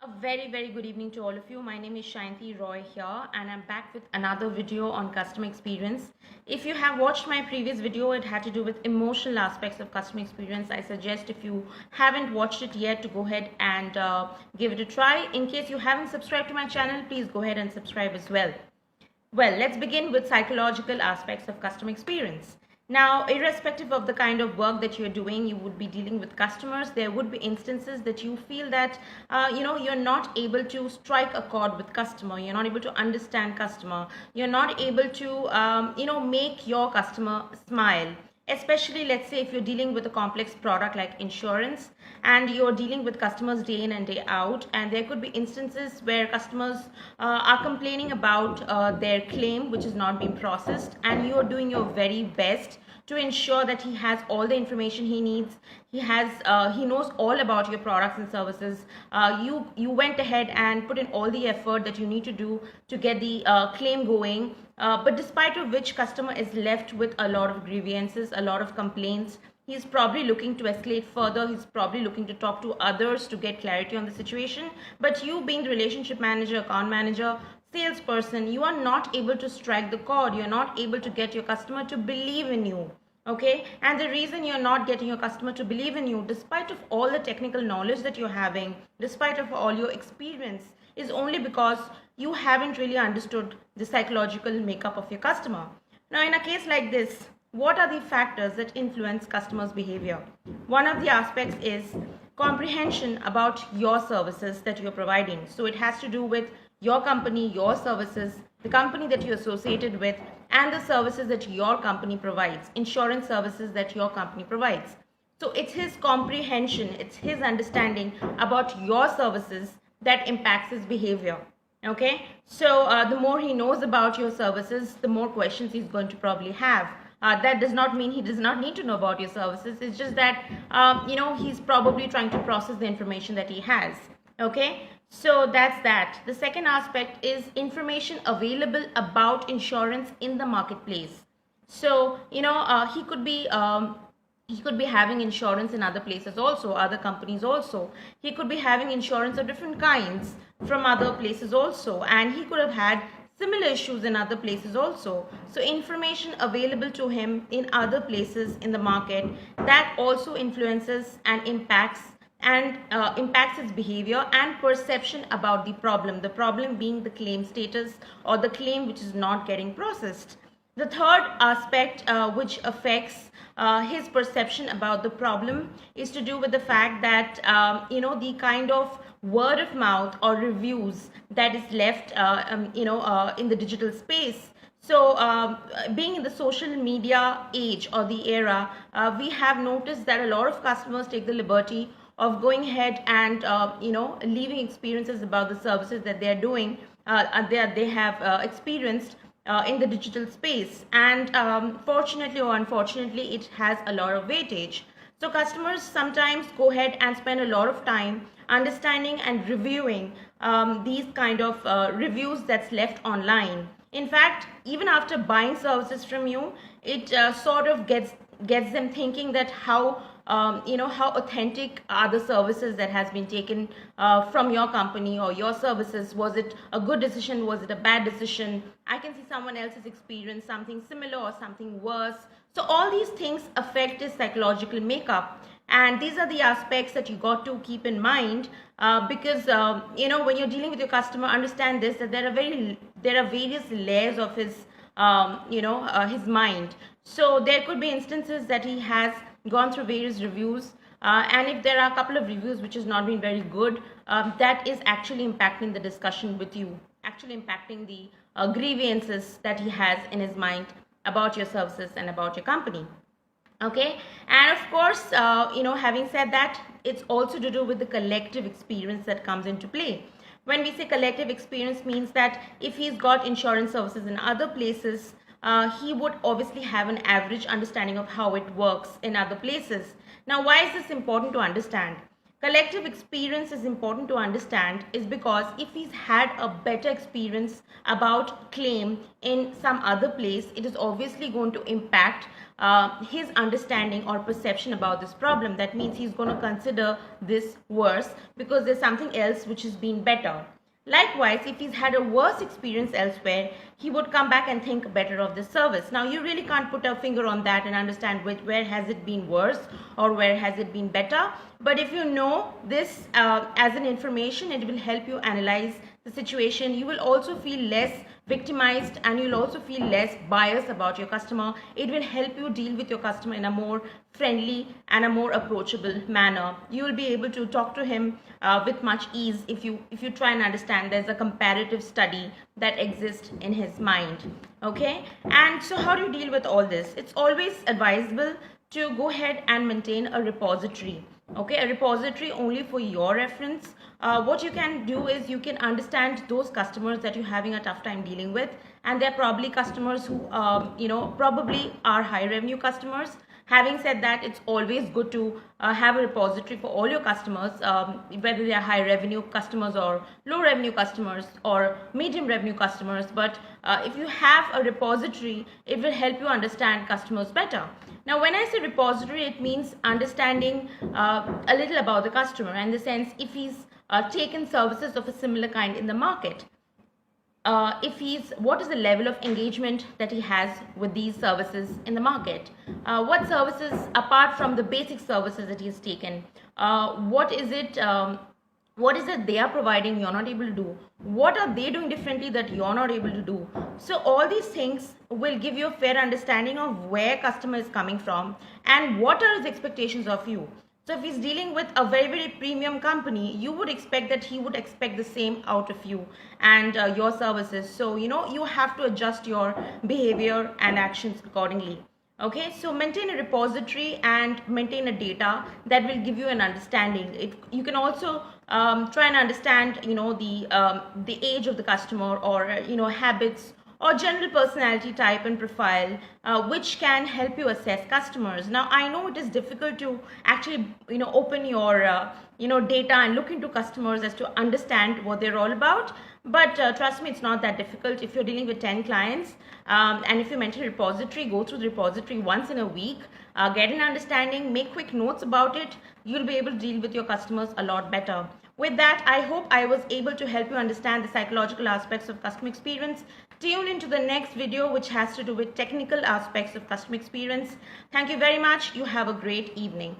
A very good evening to all of you. My name is Shayanti Roy here and I'm back with another video on customer experience. If you have watched my previous video, it had to do with emotional aspects of customer experience. I suggest if you haven't watched it yet to go ahead and give it a try. In case you haven't subscribed to my channel, please go ahead and subscribe as well. Well, let's begin with psychological aspects of customer experience. Now, irrespective of the kind of work that you're doing, you would be dealing with customers. There would be instances that you feel that, you're not able to strike a chord with customer. You're not able to understand customer. You're not able to, make your customer smile. Especially, let's say, if you're dealing with a complex product like insurance and you're dealing with customers day in and day out, and there could be instances where customers are complaining about their claim which is not being processed, and you're doing your very best to ensure that he has all the information he needs. He knows all about your products and services. You went ahead and put in all the effort that you need to do to get the claim going, but despite of which customer is left with a lot of grievances, a lot of complaints. He's probably looking to escalate further. He's probably looking to talk to others to get clarity on the situation. But you, being the relationship manager, account manager, salesperson, you are not able to strike the chord. You're not able to get your customer to believe in you. Okay, and the reason you're not getting your customer to believe in you, despite of all the technical knowledge that you're having, despite of all your experience, is only because you haven't really understood the psychological makeup of your customer. Now, in a case like this, what are the factors that influence customers' behavior? One of the aspects is comprehension about your services that you're providing. So it has to do with your company, your services, the company that you're associated with, and the services that your company provides, insurance services that your company provides. So it's his comprehension, it's his understanding about your services that impacts his behavior. Okay, so the more he knows about your services, the more questions he's going to probably have. That does not mean he does not need to know about your services. It's just that, he's probably trying to process the information that he has. Okay, so that's that. The second aspect is information available about insurance in the marketplace. So, he could be having insurance in other places also, other companies also. He could be having insurance of different kinds from other places also, and he could have had similar issues in other places also. So information available to him in other places in the market, that also influences and impacts his behavior and perception about the problem being the claim status or the claim which is not getting processed. The third aspect which affects his perception about the problem is to do with the fact that, the kind of word of mouth or reviews that is left, in the digital space. So, being in the social media age or the era, we have noticed that a lot of customers take the liberty of going ahead and, leaving experiences about the services that they are doing, they have experienced in the digital space, and fortunately or unfortunately it has a lot of weightage. So customers sometimes go ahead and spend a lot of time understanding and reviewing these kind of reviews that's left online. In fact, even after buying services from you, it sort of gets them thinking that how authentic are the services that has been taken from your company or your services. Was it a good decision? Was it a bad decision? I can see someone else has experienced something similar or something worse. So all these things affect his psychological makeup, and these are the aspects that you got to keep in mind, because when you're dealing with your customer, understand this, that there are various layers of his his mind. So there could be instances that he has gone through various reviews, and if there are a couple of reviews which has not been very good, that is actually impacting the discussion with you, actually impacting the grievances that he has in his mind about your services and about your company. Okay, and of course, having said that, it's also to do with the collective experience that comes into play. When we say collective experience, means that if he's got insurance services in other places, he would obviously have an average understanding of how it works in other places. Now, why is this important to understand? Collective experience is important to understand is because if he's had a better experience about claim in some other place, it is obviously going to impact his understanding or perception about this problem. That means he's going to consider this worse because there's something else which has been better. Likewise, if he's had a worse experience elsewhere, he would come back and think better of the service. Now, you really can't put a finger on that and understand where has it been worse or where has it been better. But if you know this as an information, it will help you analyze the situation. You will also feel less victimized and you'll also feel less biased about your customer. It will help you deal with your customer in a more friendly and a more approachable manner. You will be able to talk to him with much ease if you try and understand there's a comparative study that exists in his mind. Okay, and so how do you deal with all this? It's always advisable to go ahead and maintain a repository. Okay, a repository only for your reference. What you can do is you can understand those customers that you're having a tough time dealing with, and they're probably customers who probably are high revenue customers. Having said that, it's always good to have a repository for all your customers, whether they are high revenue customers or low revenue customers or medium revenue customers. But if you have a repository, it will help you understand customers better. Now, when I say repository, it means understanding a little about the customer, in the sense if he's taken services of a similar kind in the market. What is the level of engagement that he has with these services in the market? What services, apart from the basic services that he has taken, what is it they are providing you're not able to do? What are they doing differently that you're not able to do? So all these things will give you a fair understanding of where customer is coming from and what are his expectations of you. So if he's dealing with a very, very premium company, you would expect that he would expect the same out of you and your services. So, you have to adjust your behavior and actions accordingly. Okay, so maintain a repository and maintain a data that will give you an understanding. You can also try and understand, the age of the customer or, habits or general personality type and profile, which can help you assess customers. Now, I know it is difficult to actually, open your, data and look into customers as to understand what they're all about. But trust me, it's not that difficult. If you're dealing with 10 clients and if you maintain a repository, go through the repository once in a week, get an understanding, make quick notes about it, you'll be able to deal with your customers a lot better. With that, I hope I was able to help you understand the psychological aspects of customer experience. Tune into the next video, which has to do with technical aspects of customer experience. Thank you very much. You have a great evening.